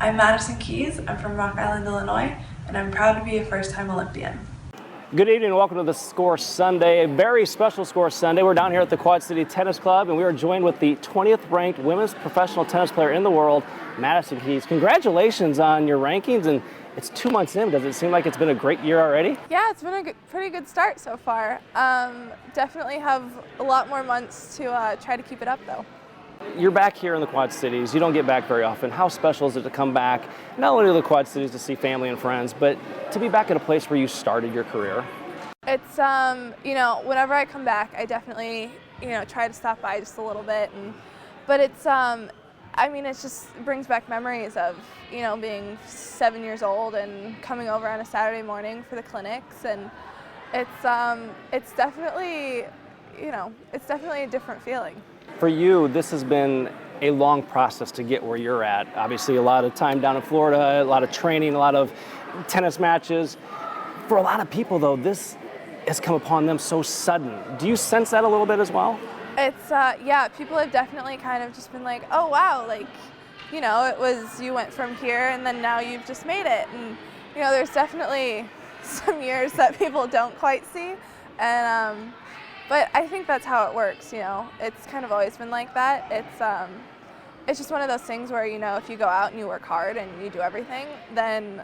I'm Madison Keys, I'm from Rock Island, Illinois, and I'm proud to be a first-time Olympian. Good evening and welcome to the Score Sunday, a very special Score Sunday. We're down here at the Quad City Tennis Club and we are joined with the 20th ranked women's professional tennis player in the world, Madison Keys. Congratulations on your rankings, and it's 2 months in. Does it seem like it's been a great year already? Yeah, it's been a pretty good start so far. Definitely have a lot more months to try to keep it up though. You're back here in the Quad Cities. You don't get back very often. How special is it to come back, not only to the Quad Cities to see family and friends, but to be back at a place where you started your career? It's, whenever I come back, I definitely, try to stop by just a little bit. But it's, it just brings back memories of, being 7 years old and coming over on a Saturday morning for the clinics. And it's definitely, it's definitely a different feeling. For you, this has been a long process to get where you're at. Obviously, a lot of time down in Florida, a lot of training, a lot of tennis matches. For a lot of people, though, this has come upon them so sudden. Do you sense that a little bit as well? It's, people have definitely kind of just been like, oh, wow, it was, you went from here and then now you've just made it. And, there's definitely some years that people don't quite see. And, but I think that's how it works, It's kind of always been like that. It's just one of those things where, if you go out and you work hard and you do everything, then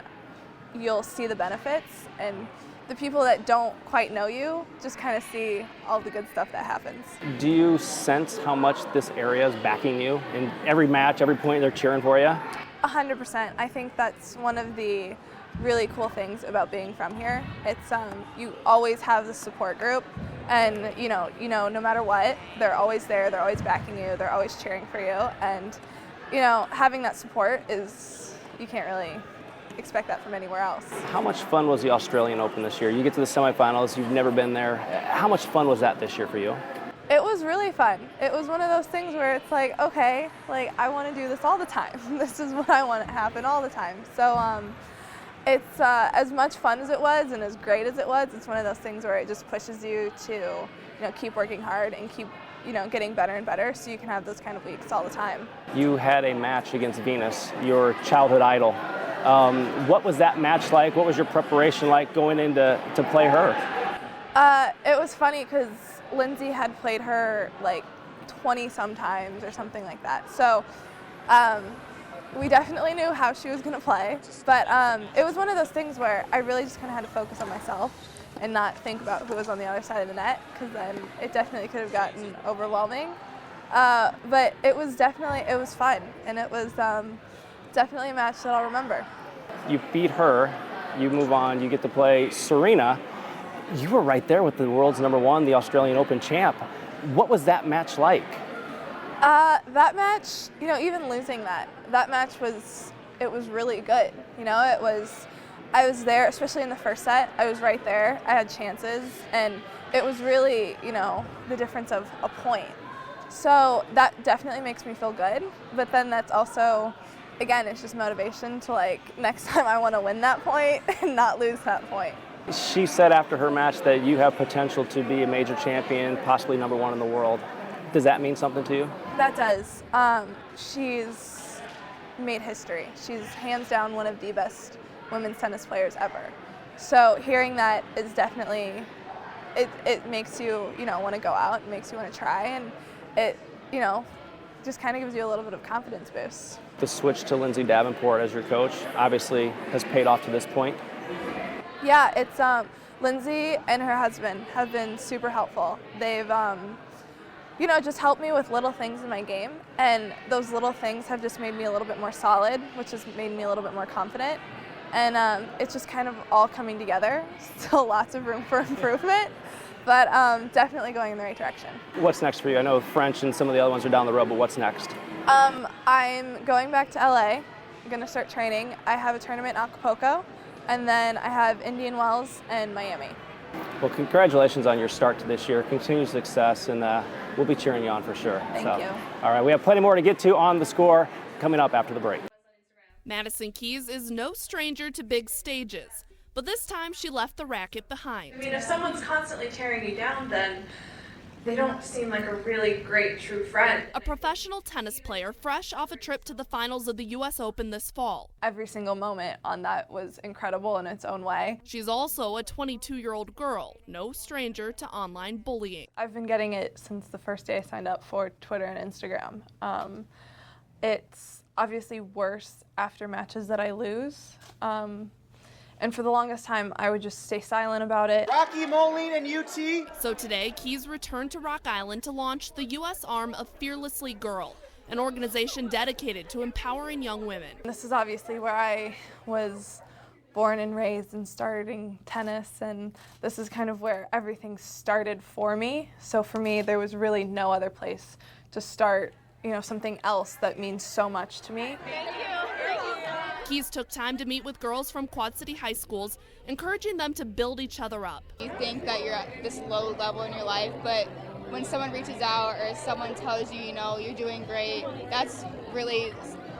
you'll see the benefits. And the people that don't quite know you just kind of see all the good stuff that happens. Do you sense how much this area is backing you? In every match, every point, they're cheering for you? 100%. I think that's one of the really cool things about being from here. It's you always have the support group, and no matter what, they're always there, they're always backing you, they're always cheering for you, and having that support is, you can't really expect that from anywhere else. How much fun was the Australian Open this year? You get to the semifinals, you've never been there. How much fun was that this year for you? It was really fun. It was one of those things where it's like, okay, I want to do this all the time. This is what I want to happen all the time. So it's as much fun as it was and as great as it was, it's one of those things where it just pushes you to keep working hard and keep getting better and better so you can have those kind of weeks all the time. You had a match against Venus, your childhood idol. What was that match like? What was your preparation like going in to play her? It was funny because Lindsay had played her 20 sometimes or something like that. So we definitely knew how she was going to play, but it was one of those things where I really just kind of had to focus on myself and not think about who was on the other side of the net, because then it definitely could have gotten overwhelming. But it was fun, and it was definitely a match that I'll remember. You beat her, you move on, you get to play Serena. You were right there with the world's #1, the Australian Open champ. What was that match like? That match, even losing that match was really good. I was there, especially in the first set. I was right there. I had chances, and it was really, the difference of a point. So that definitely makes me feel good. But then that's also, again, it's just motivation to next time I want to win that point and not lose that point. She said after her match that you have potential to be a major champion, possibly #1 in the world. Does that mean something to you? That does. She's made history. She's hands down one of the best women's tennis players ever. So hearing that is definitely, it makes you, want to go out, it makes you want to try, and it, just kind of gives you a little bit of confidence boost. The switch to Lindsay Davenport as your coach obviously has paid off to this point. Yeah, it's Lindsay and her husband have been super helpful. They've just helped me with little things in my game, and those little things have just made me a little bit more solid, which has made me a little bit more confident. And it's just kind of all coming together. Still lots of room for improvement, but definitely going in the right direction. What's next for you? I know French and some of the other ones are down the road, but what's next? I'm going back to LA. I'm going to start training. I have a tournament in Acapulco, and then I have Indian Wells and Miami. Well, congratulations on your start to this year. Continued success, and we'll be cheering you on for sure. Thank you. All right, we have plenty more to get to on The Score coming up after the break. Madison Keys is no stranger to big stages, but this time she left the racket behind. If someone's constantly tearing you down, then they don't seem like a really great true friend. A professional tennis player fresh off a trip to the finals of the U.S. Open this fall. Every single moment on that was incredible in its own way. She's also a 22-year-old girl, no stranger to online bullying. I've been getting it since the first day I signed up for Twitter and Instagram. It's obviously worse after matches that I lose. And for the longest time, I would just stay silent about it. Rocky Moline and UT. So today, Keys returned to Rock Island to launch the U.S. arm of Fearlessly Girl, an organization dedicated to empowering young women. This is obviously where I was born and raised and starting tennis, and this is kind of where everything started for me. So for me, there was really no other place to start, something else that means so much to me. Keys took time to meet with girls from Quad City high schools, encouraging them to build each other up. You think that you're at this low level in your life, but when someone reaches out or someone tells you, you're doing great, that's really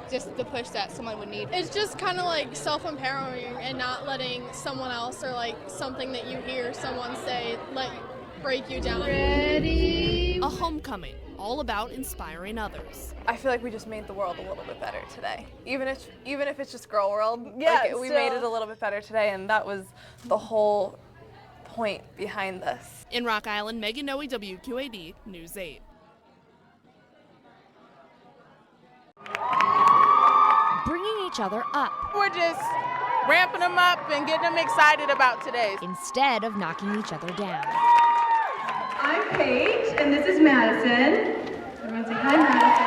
just the push that someone would need. It's just kind of like self-empowering and not letting someone else or like something that you hear someone say break you down. Ready? A homecoming, all about inspiring others. I feel like we just made the world a little bit better today. Even if it's just girl world, we made it a little bit better today, and that was the whole point behind this. In Rock Island, Megan Noe, WQAD News 8. Bringing each other up. We're just ramping them up and getting them excited about today, instead of knocking each other down. I'm Paige, and this is Madison. Everyone say hi, Madison.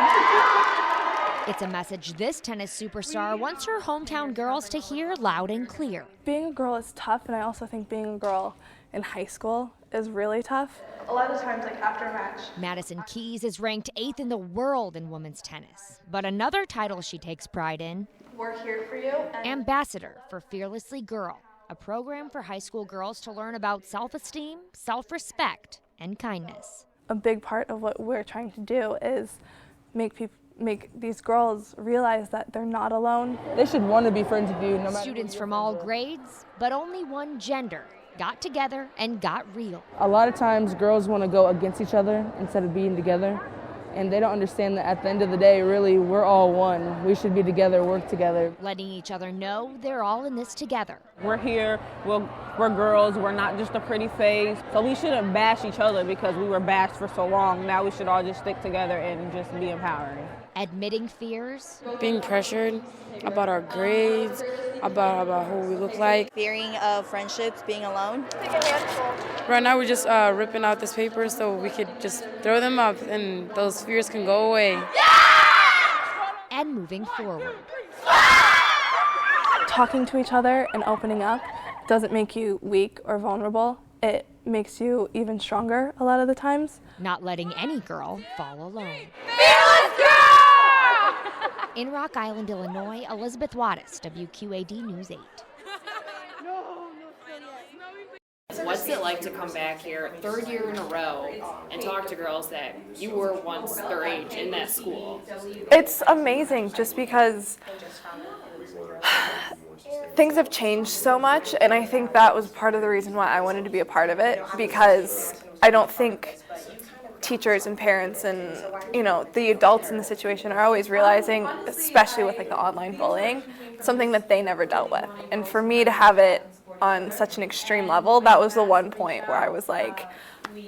It's a message this tennis superstar wants her hometown girls to hear loud and clear. Being a girl is tough, and I also think being a girl in high school is really tough. A lot of times, after a match. Madison Keys is ranked 8th in the world in women's tennis. But another title she takes pride in, we're here for you. Ambassador for Fearlessly Girl, a program for high school girls to learn about self-esteem, self-respect, and kindness. A big part of what we're trying to do is make these girls realize that they're not alone. They should want to be friends with you no matter. Students from all grades, but only one gender, got together and got real. A lot of times girls want to go against each other instead of being together, and they don't understand that at the end of the day, really, we're all one. We should be together, work together. Letting each other know they're all in this together. We're here, we're girls, we're not just a pretty face. So we shouldn't bash each other because we were bashed for so long. Now we should all just stick together and just be empowering. Admitting fears. Being pressured about our grades, about who we look like. Fearing of friendships, being alone. Right now we're just ripping out this paper so we could just throw them up and those fears can go away. And moving forward. Talking to each other and opening up doesn't make you weak or vulnerable. It makes you even stronger a lot of the times. Not letting any girl fall alone. Fearless girl! In Rock Island, Illinois, Elizabeth Wattis, WQAD News 8. What's it like to come back here, third year in a row, and talk to girls that you were once their age in that school? It's amazing just because things have changed so much, and I think that was part of the reason why I wanted to be a part of it, because I don't think teachers and parents and the adults in the situation are always realizing, especially with the online bullying, something that they never dealt with. And for me to have it on such an extreme level, that was the one point where I was like,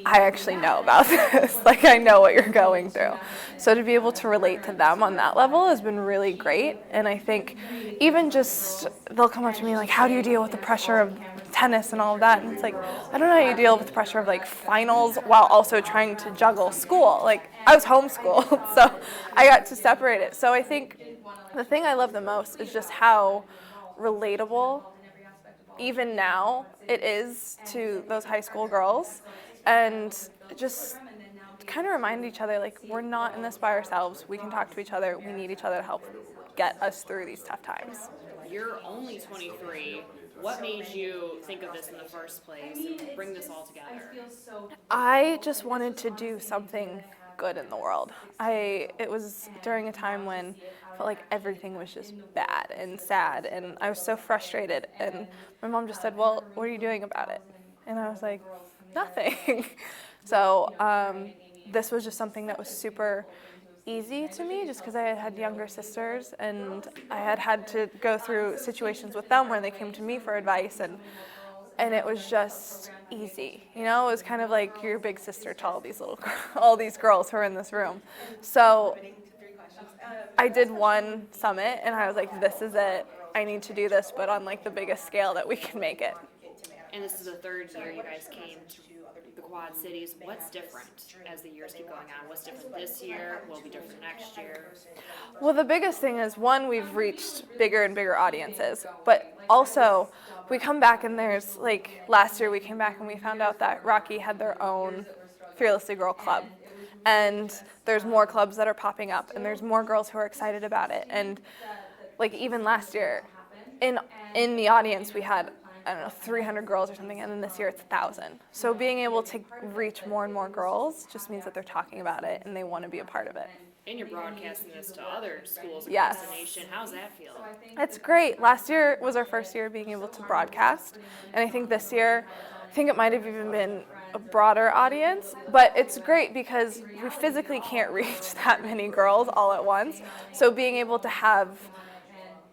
I actually know about this. I know what you're going through. So to be able to relate to them on that level has been really great. And I think even just, they'll come up to me how do you deal with the pressure of tennis and all of that? And it's I don't know how you deal with the pressure of finals while also trying to juggle school. I was homeschooled, so I got to separate it. So I think the thing I love the most is just how relatable, even now, it is to those high school girls. And just kind of remind each other, we're not in this by ourselves. We can talk to each other. We need each other to help get us through these tough times. You're only 23. What made you think of this in the first place and bring this all together? I just wanted to do something good in the world. It was during a time when I felt like everything was just bad and sad, and I was so frustrated. And my mom just said, well, what are you doing about it? And I was like, nothing. So this was just something that was super easy to me, just because I had younger sisters and I had to go through situations with them where they came to me for advice, and it was just easy. You know, it was kind of like your big sister to all these girls who are in this room. So I did one summit and I was like, this is it. I need to do this, but on like the biggest scale that we can make it. And this is the third year you guys came to the Quad Cities. What's different as the years keep going on? What's different this year? Will be different next year? Well, the biggest thing is, one, we've reached bigger and bigger audiences, but also we come back and there's, like, last year we came back and we found out that Rocky had their own Fearlessly Girl club. And there's more clubs that are popping up, and there's more girls who are excited about it. And, like, even last year, in the audience we had, I don't know, 300 girls or something, and then this year it's 1,000. So being able to reach more and more girls just means that they're talking about it and they want to be a part of it. And you're broadcasting this to other schools Yes. across the nation. How's that feel? It's great. Last year was our first year being able to broadcast, and I think this year, I think it might have even been a broader audience, but it's great because we physically can't reach that many girls all at once. So being able to have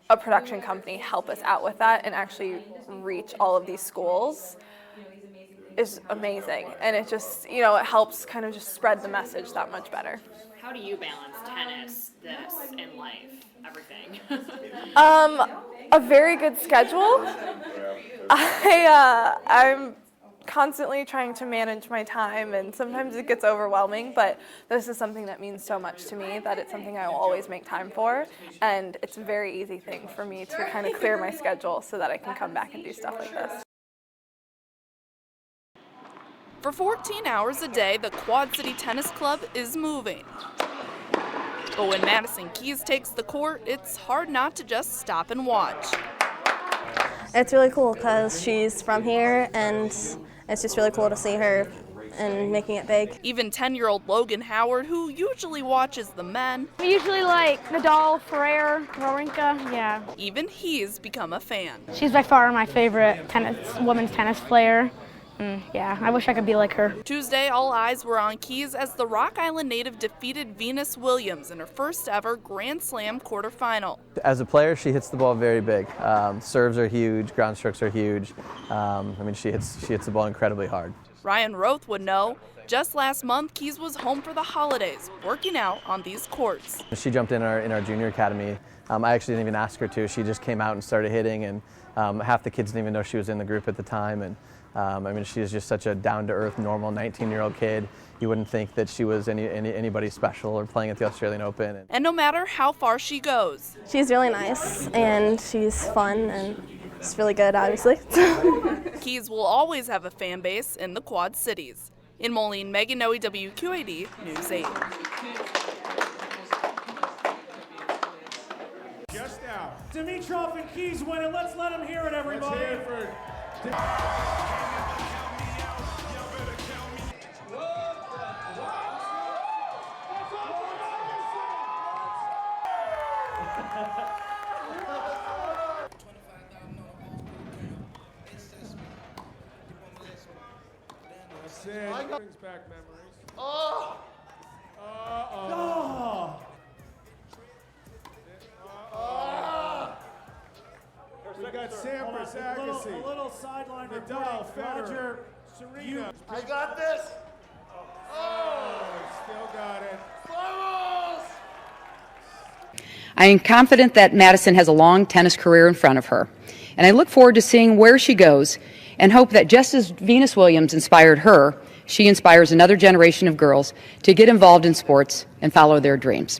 a production company help us out with that and actually reach all of these schools is amazing. And it just, you know, it helps kind of just spread the message that much better. How do you balance tennis, this, and life, everything? A very good schedule. I'm constantly trying to manage my time, and sometimes it gets overwhelming, but this is something that means so much to me that it's something I will always make time for, and it's a very easy thing for me to kind of clear my schedule so that I can come back and do stuff like this. For 14 hours a day, the Quad City Tennis Club is moving. But when Madison Keys takes the court, it's hard not to just stop and watch. It's really cool because she's from here, and it's just really cool to see her and making it big. Even 10-year-old Logan Howard, who usually watches the men, We usually like Nadal, Ferrer, Wawrinka, yeah. even he's become a fan. She's by far my favorite women's tennis player. Yeah, I wish I could be like her. Tuesday, all eyes were on Keys as the Rock Island native defeated Venus Williams in her first ever Grand Slam quarterfinal. As a player, she hits the ball very big. Serves are huge, ground strokes are huge. I mean, she hits the ball incredibly hard. Ryan Roth would know. Just last month, Keys was home for the holidays, working out on these courts. She jumped in our junior academy. I actually didn't even ask her to. She just came out and started hitting, and half the kids didn't even know she was in the group at the time. And I mean, she is just such a down-to-earth, normal 19-year-old kid. You wouldn't think that she was anybody special or playing at the Australian Open. And no matter how far she goes, She's really nice, and she's fun, and she's really good, obviously. Keys will always have a fan base in the Quad Cities. In Moline, Megan Noe, WQAD News 8. Just now. Dimitrov and Keys win it. Let's let them hear it, everybody. Let's hear it for brings back memories. Oh! Uh-oh. We got Sampras, Agassi, a little sideline Nadal, Federer, Serena. I got this. Oh, still got it. I am confident that Madison has a long tennis career in front of her, and I look forward to seeing where she goes and hope that just as Venus Williams inspired her, she inspires another generation of girls to get involved in sports and follow their dreams.